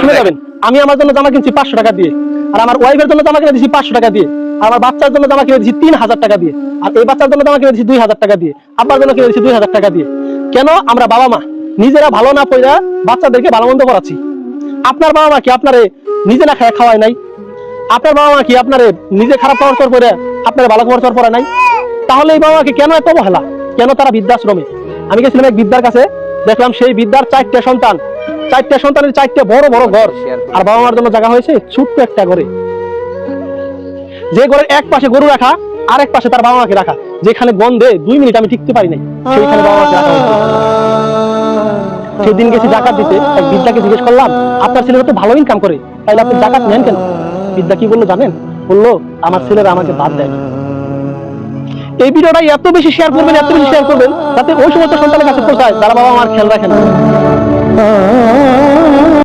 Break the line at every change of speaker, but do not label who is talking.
শুনে যাবেন, আমি আমার জন্য জামা কিনছি 500 টাকা দিয়ে, আর আমার ওয়াইফের জন্য জামা কিনে দিচ্ছি 500 টাকা দিয়ে, আর আমার বাচ্চার জন্য জামা কিনে দিচ্ছি 3000 টাকা দিয়ে, আর এই বাচ্চার জন্য জামা কিনে দিচ্ছি 2000 টাকা দিয়ে, আব্বার জন্য কিনে দিচ্ছি 2000 টাকা দিয়ে। কেন? আমরা বাবা মা নিজেরা ভালো না পয়রা বাচ্চাদেরকে ভালো মন্দ করাচ্ছি। আপনার বাবা মা কি আপনারে নিজে না খায় খাওয়ায় নাই? আপনার বাবা মা কি আপনারে নিজে খারাপ খাবার চর পরে আপনার ভালো খাবার চর পরে নাই? তাহলে এই বাবা মাকে কেন এত অবহেলা? কেন তারা বৃদ্ধাশ্রমে? আমি গেছিলাম এক বৃদ্ধার কাছে, দেখলাম সেই বৃদ্ধার 4টে সন্তান, 4টে সন্তানের 4টে বড় বড় ঘর, আর বাবা মার জন্য জায়গা হয়েছে ছোট্ট একটা ঘরে। যে ঘরের এক পাশে গরু রাখা, আর এক পাশে তার বাবা মাকে রাখা, যেখানে গন্ধে 2 মিনিট আমি টিকতে পারি নাই, সেইখানে বাবা মাকে রাখা হয়েছে। সেদিন গেছি জাকাত দিতে, এক বৃদ্ধাকে জিজ্ঞেস করলাম, আপনার ছেলেরা তো ভালো ইনকাম করে, তাইলে আপনি জাকাত নেন কেন? বৃদ্ধা কি বললো জানেন? বললো, আমার ছেলেরা আমাকে বাদ দেয় না। এই ভিডিওটা এত বেশি শেয়ার করবেন, এত বেশি শেয়ার করবেন, যাতে ওই সমস্ত সন্তানের কাছে পৌঁছায় যারা বাবা মার খেয়াল রাখেন।